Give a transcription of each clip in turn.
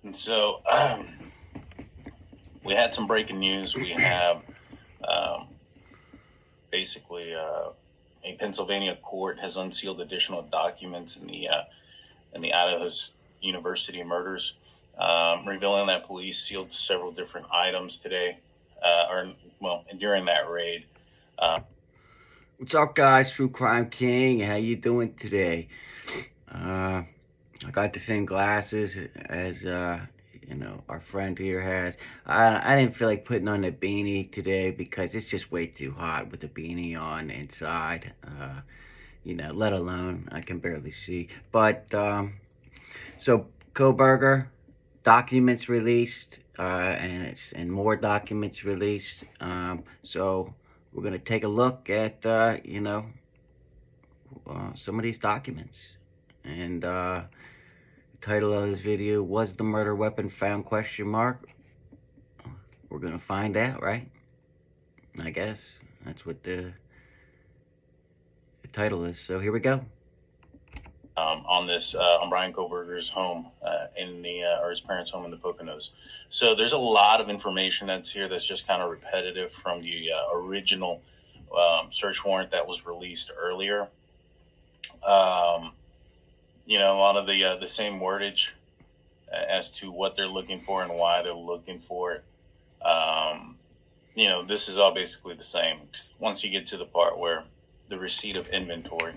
And so we had some breaking news. We have basically a Pennsylvania court has unsealed additional documents in the Idaho University murders, revealing that police sealed several different items today, during that raid. What's up, guys? TrueCrimeKing. How you doing today? I got the same glasses as our friend here has. I didn't feel like putting on a beanie today because it's just way too hot with the beanie on inside. Let alone I can barely see. But so Kohberger documents released, and more documents released. So we're gonna take a look at some of these documents. And the title of this video was "The Murder Weapon Found?" We're gonna find out, right? I guess that's what the title is. So here we go. On Brian Kohberger's home or his parents' home in the Poconos. So there's a lot of information that's here that's just kind of repetitive from the original search warrant that was released earlier. A lot of the same wordage as to what they're looking for and why they're looking for it. This is all basically the same. Once you get to the part where the receipt of inventory,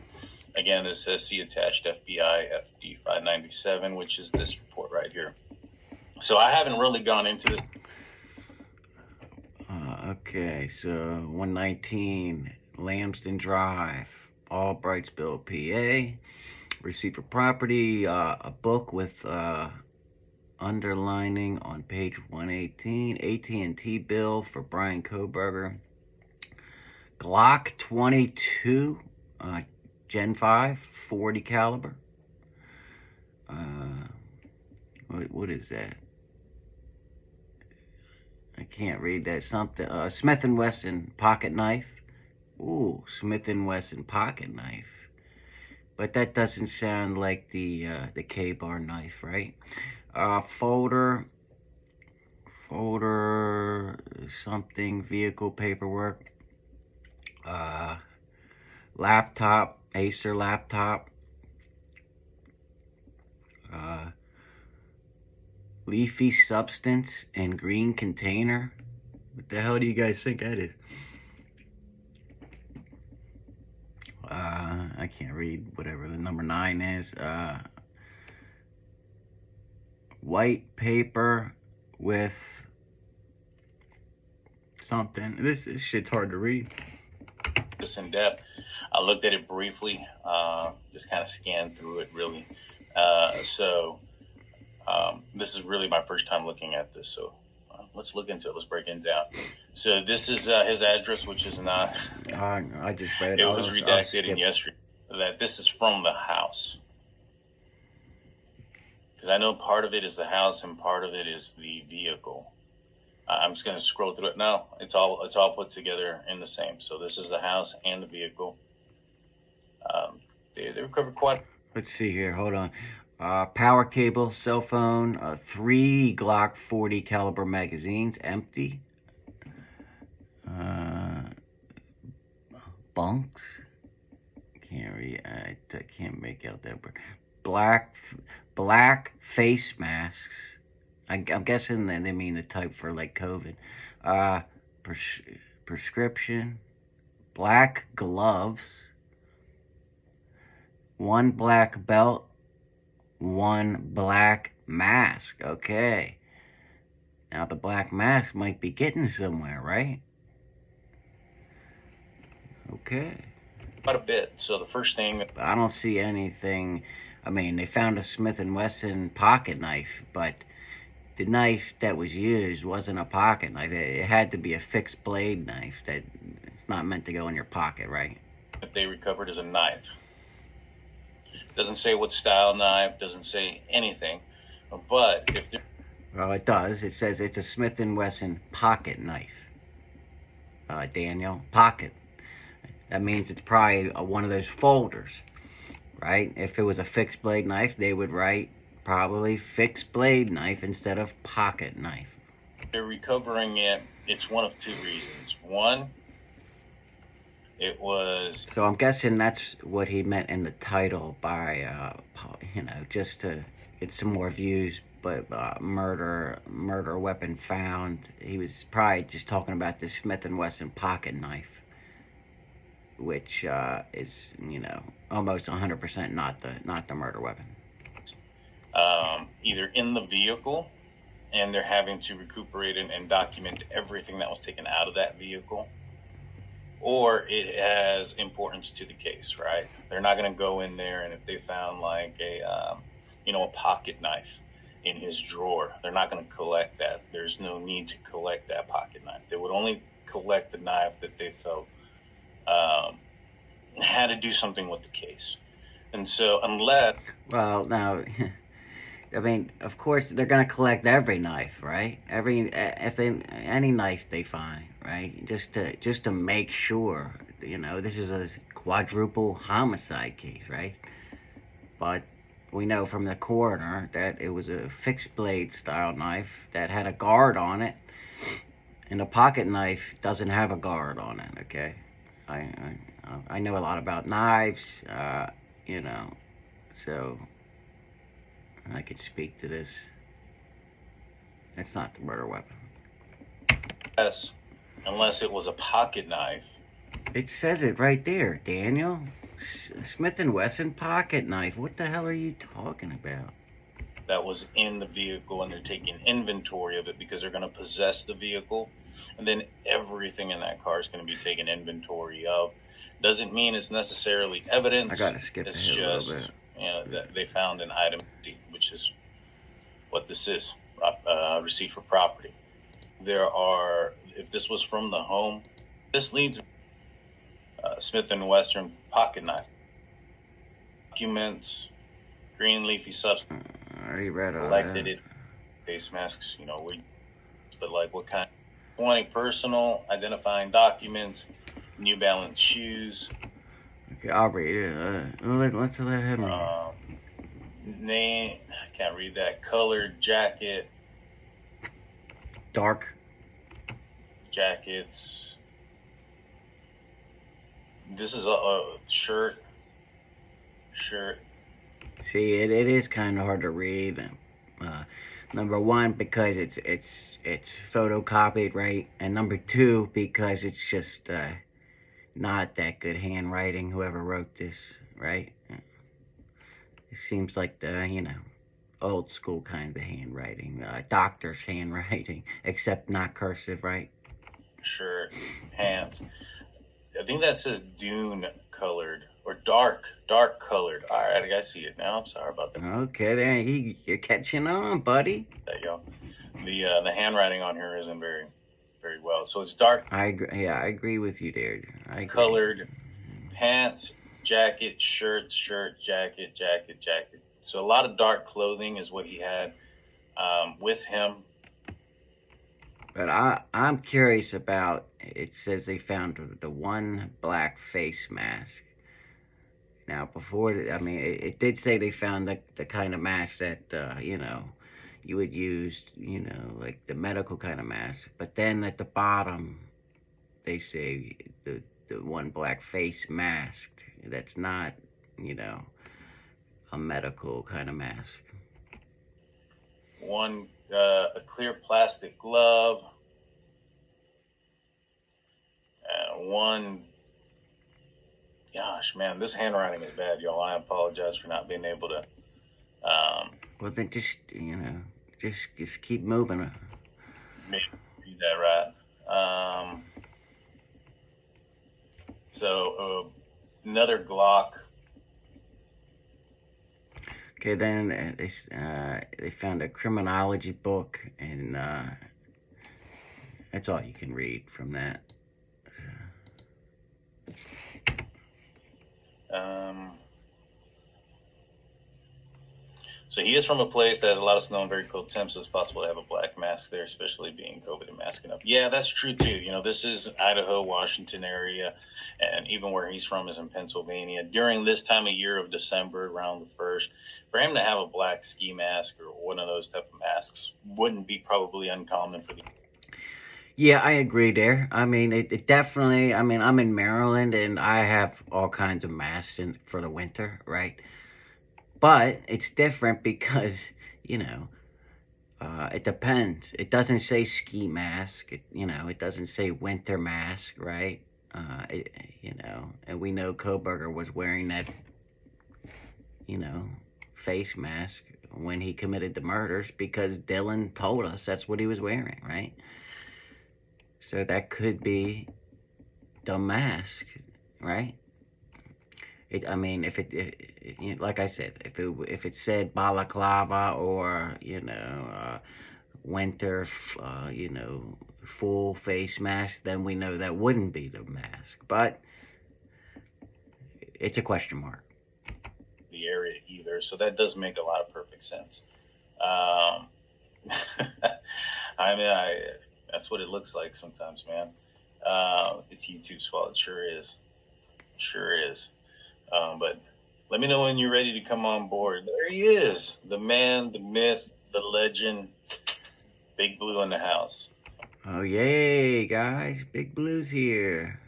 again, this says see attached FBI FD 597, which is this report right here. So I haven't really gone into this. Okay, so 119 Lambston Drive, Albrightsville, PA. Receipt for property, a book with underlining on page 118, AT&T bill for Brian Kohberger, Glock 22, Gen 5, 40 caliber. What is that? I can't read that. Something. Smith & Wesson pocket knife. Ooh, Smith & Wesson pocket knife. But that doesn't sound like the K-bar knife, right? Folder, something, vehicle paperwork. Laptop, Acer laptop. Leafy substance and green container. What the hell do you guys think that is? I can't read whatever the number 9 is. White paper with something. This shit's hard to read. This in depth. I looked at it briefly, just kind of scanned through it really. This is really my first time looking at this. So let's look into it. Let's break it down. So this is his address, which is not. I just read it. It was redacted in yesterday. That this is from the house, because I know part of it is the house and part of it is the vehicle. I'm just going to scroll through it. No, it's all put together in the same. So this is the house and the vehicle. They recovered quite. Let's see here. Hold on. Power cable, cell phone, 3 Glock 40 caliber magazines, empty. Bunks. Can't read. I can't make out that word. Black face masks. I'm guessing that they mean the type for like COVID. Prescription. Black gloves. 1 black belt. 1 black mask. Okay. Now the black mask might be getting somewhere, right? Okay. Quite a bit. So the first thing. I don't see anything. I mean, they found a Smith & Wesson pocket knife, but the knife that was used wasn't a pocket knife. It had to be a fixed blade knife that it's not meant to go in your pocket, right? That they recovered is a knife. Doesn't say what style knife, doesn't say anything. But if there... Well, it does. It says it's a Smith & Wesson pocket knife. Daniel, pocket. That means it's probably one of those folders, right? If it was a fixed blade knife, they would write probably fixed blade knife instead of pocket knife. They're recovering it. It's one of two reasons. One, it was... So I'm guessing that's what he meant in the title by, just to get some more views. But murder weapon found. He was probably just talking about the Smith & Wesson pocket knife, which is, almost 100% not the murder weapon. Either in the vehicle, and they're having to recuperate and document everything that was taken out of that vehicle, or it has importance to the case, right? They're not going to go in there, and if they found like a pocket knife in his drawer, they're not going to collect that. There's no need to collect that pocket knife. They would only collect the knife that they felt had to do something with the case. And so unless... Well, now... I mean, of course, they're gonna collect every knife, right? Any knife they find, right? Just to make sure, this is a quadruple homicide case, right? But we know from the coroner that it was a fixed blade style knife that had a guard on it, and a pocket knife doesn't have a guard on it. Okay, I know a lot about knives, so I could speak to this. It's not the murder weapon. Yes, unless it was a pocket knife. It says it right there, Daniel. Smith & Wesson pocket knife. What the hell are you talking about? That was in the vehicle, and they're taking inventory of it because they're going to possess the vehicle, and then everything in that car is going to be taken inventory of. Doesn't mean it's necessarily evidence. I gotta skip it's ahead just, a little bit. That they found an item, which is what this is, receipt for property. If this was from the home, this leads Smith & Wesson pocket knife. Documents, green leafy substance. I already read all Collected that. it. Face masks, but like what kind? 20 personal identifying documents, New Balance shoes. Okay, I'll read it. Let's let him read. Name, I can't read that. Colored jacket. Dark. Jackets. This is a shirt. See, it is kind of hard to read. Number one, because it's photocopied, right? And number two, because it's just not that good handwriting. Whoever wrote this, right? It seems like the old school kind of handwriting, doctor's handwriting, except not cursive, right? Shirt, pants. I think that says dune colored or dark colored. All right, I see it now. I'm sorry about that. Okay, there you're catching on, buddy. There you go. The handwriting on here isn't very well. So it's dark. I agree. Yeah, I agree with you there. I agree. Colored pants, jacket, shirt, jacket. So a lot of dark clothing is what he had with him. But I'm curious about, it says they found the one black face mask. Now, before, it did say they found the kind of mask that, you would use, like the medical kind of mask. But then at the bottom, they say the one black face mask. That's not, a medical kind of mask. One, a clear plastic glove. One, gosh, man, this handwriting is bad, y'all. I apologize for not being able to. Well, then just keep moving. Read that right. So another Glock. Okay, then they found a criminology book, and that's all you can read from that. So he is from a place that has a lot of snow and very cold temps, so it's possible to have a black mask there, especially being COVID and masking up. Yeah, that's true too. You know, this is Idaho, Washington area, and even where he's from is in Pennsylvania. During this time of year of December, around the 1st, for him to have a black ski mask or one of those type of masks wouldn't be probably uncommon for the. Yeah, I agree there. I mean, it definitely, I mean, I'm in Maryland and I have all kinds of masks for the winter, right? But it's different because, you know, it depends. It doesn't say ski mask. It doesn't say winter mask, right? And we know Kohberger was wearing that, you know, face mask when he committed the murders because Dylan told us that's what he was wearing, right? So that could be the mask, right? I mean, like I said, if it said balaclava or winter, full face mask, then we know that wouldn't be the mask. But it's a question mark. The area either, so that does make a lot of perfect sense. I mean, that's what it looks like sometimes, man. It's YouTube's fault. It sure is. Sure is. But let me know when you're ready to come on board. There he is, the man, the myth, the legend, Big Blue in the house. Oh, yay, guys. Big Blue's here.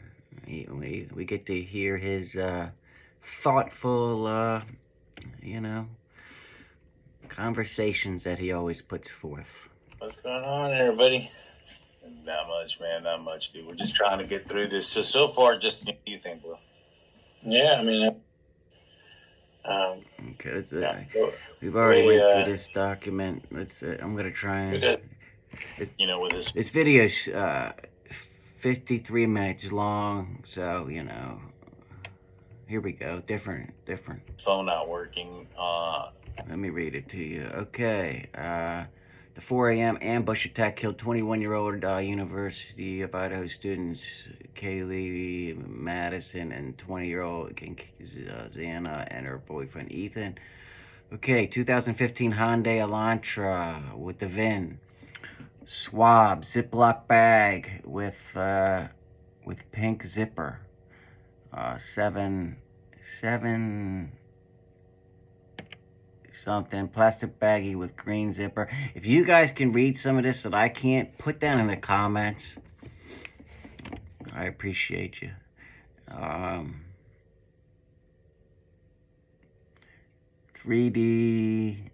We get to hear his thoughtful, conversations that he always puts forth. What's going on, everybody? Not much, man. Not much, dude. We're just trying to get through this. So far, just what do you think, bro? Yeah, I mean, Okay, we've already went through this document. I'm gonna try and. With this video's 53 minutes long, so here we go. Different. Phone not working. Let me read it to you. Okay. The 4 a.m. ambush attack killed 21-year-old University of Idaho students Kaylee Madison and 20-year-old Xana and her boyfriend Ethan. Okay, 2015 Hyundai Elantra with the VIN. Swab Ziploc bag with pink zipper. Seven something plastic baggie with green zipper. If you guys can read some of this that I can't, put down in the comments. I appreciate you. 3D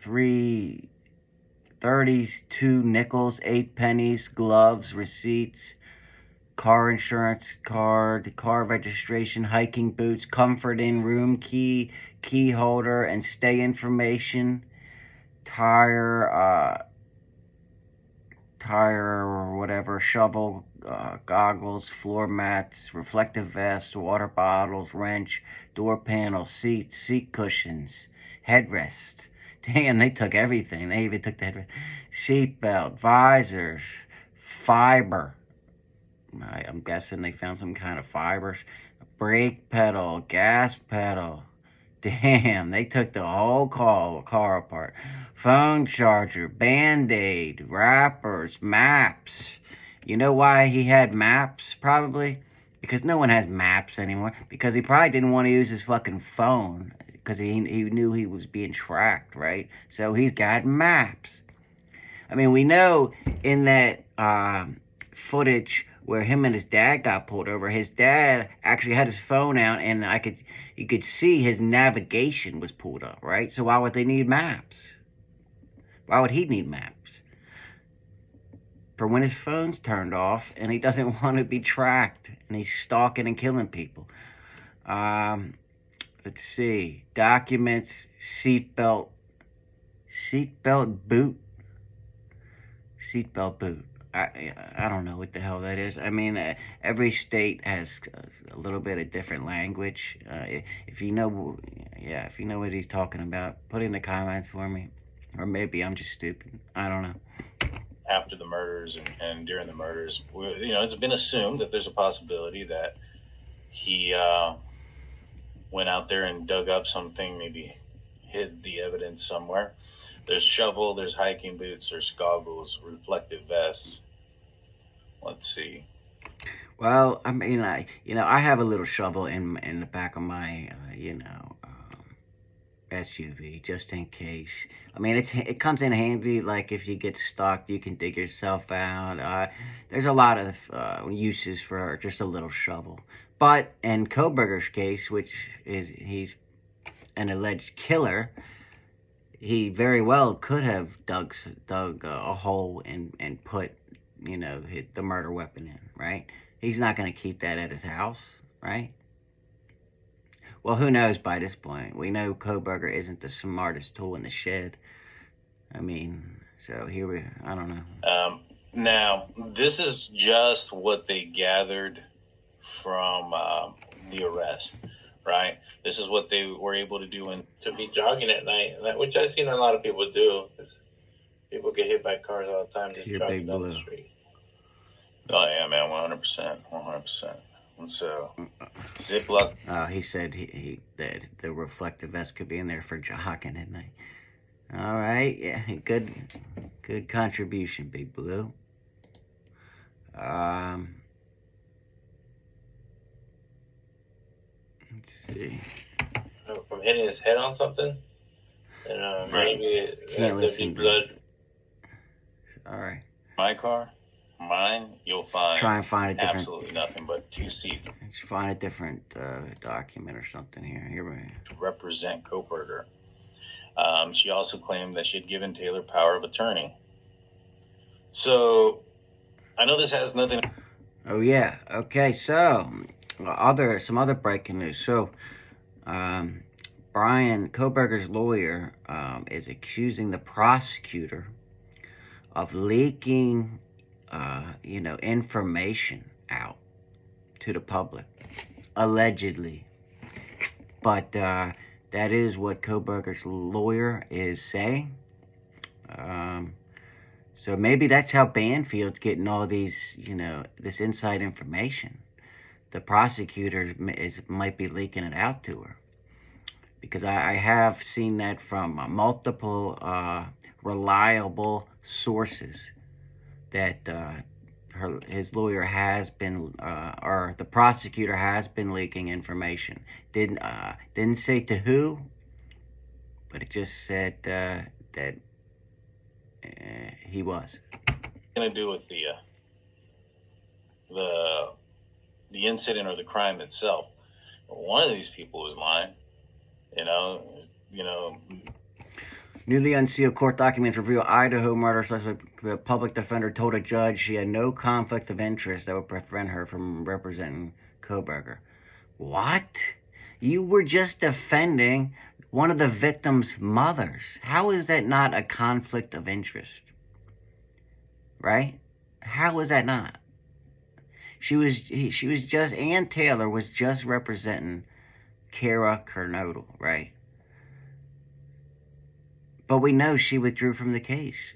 330s, 2 nickels, 8 pennies, gloves, receipts, car insurance card, car registration, hiking boots, comfort in room key, key holder, and stay information, tire or whatever, shovel, goggles, floor mats, reflective vest, water bottles, wrench, door panel, seats, seat cushions, headrest. Damn, they took everything. They even took the headrest. Seatbelt, visors, fiber. I'm guessing they found some kind of fibers. Brake pedal, gas pedal. Damn, they took the whole car apart. Phone charger, Band-Aid, wrappers, maps. You know why he had maps, probably? Because no one has maps anymore. Because he probably didn't want to use his fucking phone. Because he knew he was being tracked, right? So he's got maps. I mean, we know in that footage where him and his dad got pulled over, his dad actually had his phone out, and you could see his navigation was pulled up, right? So why would they need maps? Why would he need maps? For when his phone's turned off and he doesn't want to be tracked and he's stalking and killing people. Let's see. Documents, seatbelt boot. Seatbelt boot. I don't know what the hell that is. I mean, every state has a little bit of different language. If you know what he's talking about, put it in the comments for me. Or maybe I'm just stupid. I don't know. After the murders and during the murders, it's been assumed that there's a possibility that he went out there and dug up something, maybe hid the evidence somewhere. There's shovel, there's hiking boots, there's goggles, reflective vests. Let's see. Well, I mean, I have a little shovel in the back of my, SUV just in case. I mean, it comes in handy. Like if you get stuck, you can dig yourself out. There's a lot of uses for just a little shovel. But in Kohberger's case, which is he's an alleged killer, he very well could have dug a hole and put the murder weapon in. Right? He's not going to keep that at his house, right? Well, who knows by this point? We know Kohberger isn't the smartest tool in the shed. I mean, so I don't know. Now, this is just what they gathered from the arrest, right? This is what they were able to do to be jogging at night, which I've seen a lot of people do. People get hit by cars all the time just jogging down the street. Oh, yeah, man, 100%, 100%. And so, Ziploc. He said that the reflective vest could be in there for jogging at night. All right, yeah, good contribution, Big Blue. Let's see. From hitting his head on something, and maybe can't listen. Blood. All right. My car. Mine, you'll find. Try and find a different. Absolutely nothing but 2 seats. Let's find a different document or something here. Here we to represent Kohberger. She also claimed that she had given Taylor power of attorney. So, I know this has nothing. Oh yeah. Okay. So, some other breaking news. So, Brian Kohberger's lawyer is accusing the prosecutor of leaking information out to the public, allegedly. But that is what Kohberger's lawyer is saying. So maybe that's how Banfield's getting all these, this inside information. The prosecutor might be leaking it out to her. Because I have seen that from multiple reliable sources that his lawyer has been, or the prosecutor has been leaking information. Didn't say to who, but it just said that he was. Going to do with the incident or the crime itself. One of these people was lying. Newly unsealed court documents reveal Idaho murder suspect public defender told a judge she had no conflict of interest that would prevent her from representing Kohberger. What? You were just defending one of the victim's mothers. How is that not a conflict of interest? Right? How is that not? She was just, Ann Taylor was just representing Kara Kernodle, right? But we know she withdrew from the case,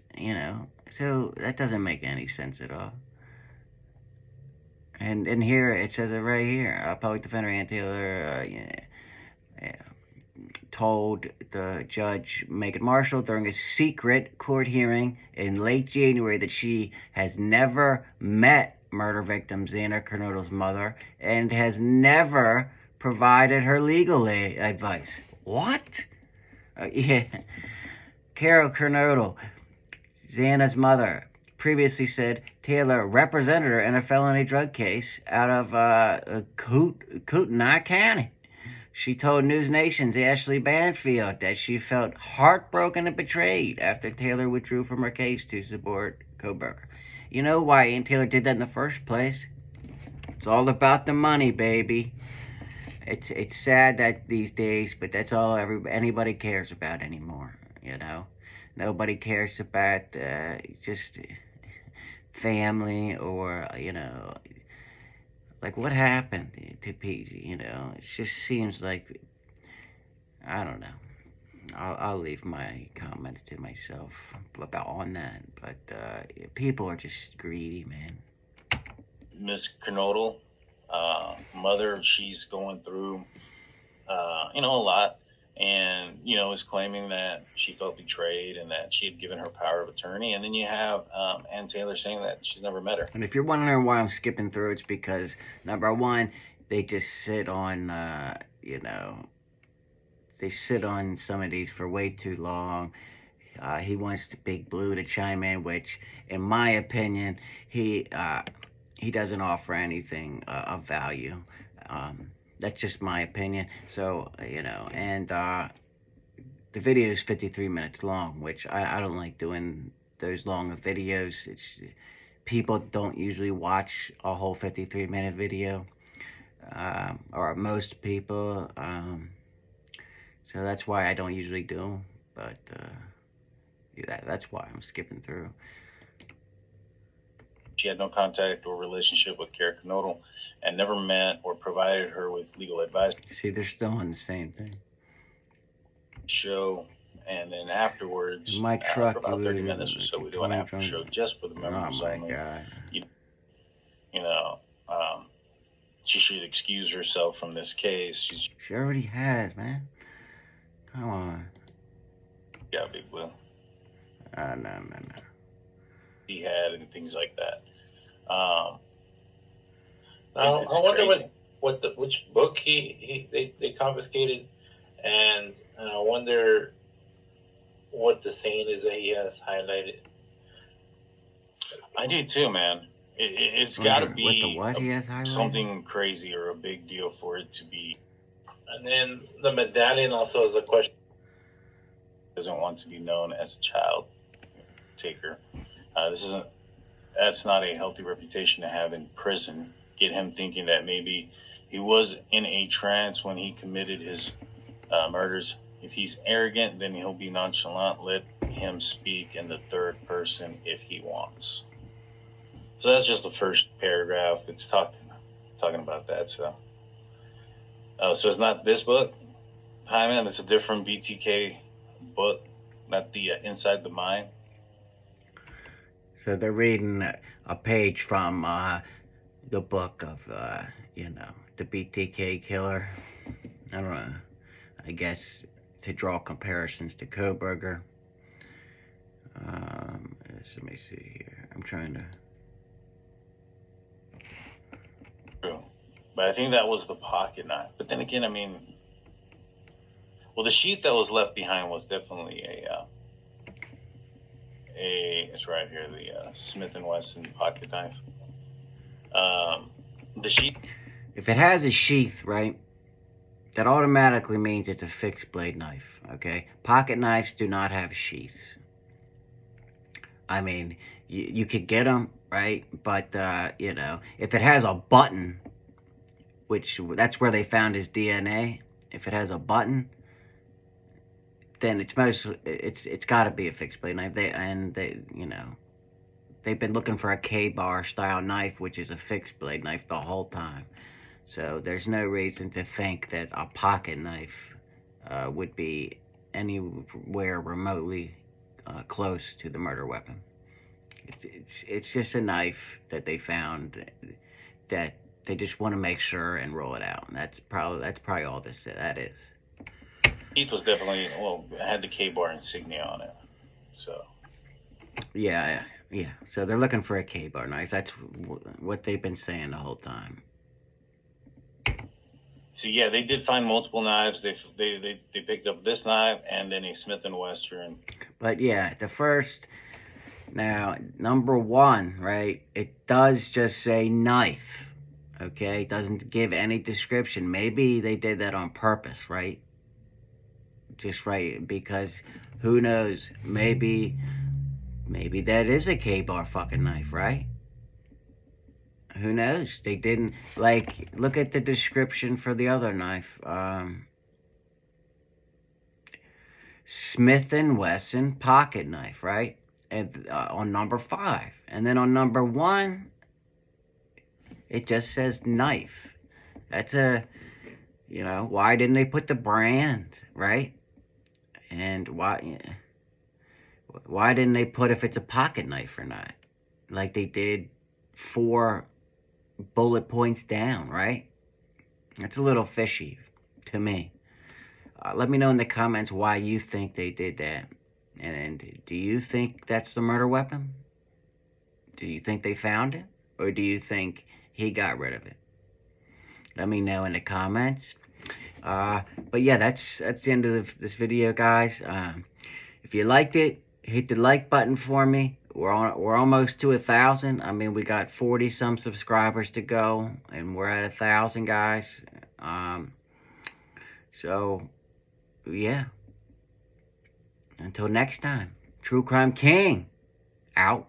so that doesn't make any sense at all. And here, it says it right here, public defender Ann Taylor told the judge, Megan Marshall, during a secret court hearing in late January that she has never met murder victim Xana Kernodle's mother and has never provided her legal advice. What? Yeah. Carol Kernodle, Xana's mother, previously said Taylor represented her in a felony drug case out of Kootenai County. She told News Nation's Ashley Banfield that she felt heartbroken and betrayed after Taylor withdrew from her case to support Kohberger. You know why Ann Taylor did that in the first place? It's all about the money, baby. It's sad that these days, but that's all anybody cares about anymore. Nobody cares about just family or like what happened to PG. It just seems like, I don't know. I'll leave my comments to myself about on that, but people are just greedy, man. Miss Kernodle, mother, she's going through a lot. And, was claiming that she felt betrayed and that she had given her power of attorney. And then you have Ann Taylor saying that she's never met her. And if you're wondering why I'm skipping through, it's because, number one, they just sit on, they sit on some of these for way too long. He wants the Big Blue to chime in, which, in my opinion, he doesn't offer anything of value. That's just my opinion. So, and the video is 53 minutes long, which I don't like doing those long of videos. People don't usually watch a whole 53-minute video, or most people. So that's why I don't usually do them. But that's why I'm skipping through. She had no contact or relationship with Kara Knodel and never met or provided her with legal advice. See, they're still on the same thing. Show, and then afterwards, in my truck, for about 30 minutes or so, we do an after show just for the members only. Oh my God. She should excuse herself from this case. She already has, man. Come on. Yeah, Big Blue. No. He had and things like that. I wonder which book they confiscated, and I wonder what the saying is that he has highlighted. I do too, man. It's got to be what he has highlighted? Something crazy or a big deal for it to be. And then the medallion also is a question. Doesn't want to be known as a child taker. That's not a healthy reputation to have in prison. Get him thinking that maybe he was in a trance when he committed his murders. If he's arrogant, then he'll be nonchalant. Let him speak in the third person if he wants. So that's just the first paragraph. It's talking about that. So it's not this book. Hi, man. It's a different BTK book, not the Inside the Mind. So they're reading a page from the book of, the BTK killer. I don't know. I guess to draw comparisons to Kohberger. Let me see here. I'm trying to... True. But I think that was the pocket knife. But then again, the sheath that was left behind was definitely it's right here, the Smith & Wesson pocket knife. The sheath. If it has a sheath, right, that automatically means it's a fixed blade knife, okay? Pocket knives do not have sheaths. You could get them, right? But, if it has a button, that's where they found his DNA. If it has a button, then it's got to be a fixed blade knife. They've been looking for a K-bar style knife, which is a fixed blade knife the whole time. So there's no reason to think that a pocket knife would be anywhere remotely close to the murder weapon. It's just a knife that they found that they just want to make sure and roll it out. And that's probably all that is. Heath was definitely, it had the K-bar insignia on it. So. Yeah. So they're looking for a K-bar knife. That's what they've been saying the whole time. So yeah, they did find multiple knives. They picked up this knife and then a Smith & Wesson. But yeah, number one, right? It does just say knife. Okay, it doesn't give any description. Maybe they did that on purpose, right? Just right, because who knows? Maybe that is a K-bar fucking knife, right? Who knows? They didn't, look at the description for the other knife. Smith & Wesson pocket knife, right? And on number 5. And then on number 1, it just says knife. That's why didn't they put the brand, right? And why didn't they put if it's a pocket knife or not? Like they did 4 bullet points down, right? That's a little fishy to me. Let me know in the comments why you think they did that. And do you think that's the murder weapon? Do you think they found it? Or do you think he got rid of it? Let me know in the comments. But yeah, that's the end of this video, guys. If you liked it, hit the like button for me. We're almost to 1,000. I mean, we got 40 some subscribers to go, and we're at 1,000, guys. So yeah. Until next time, True Crime King out.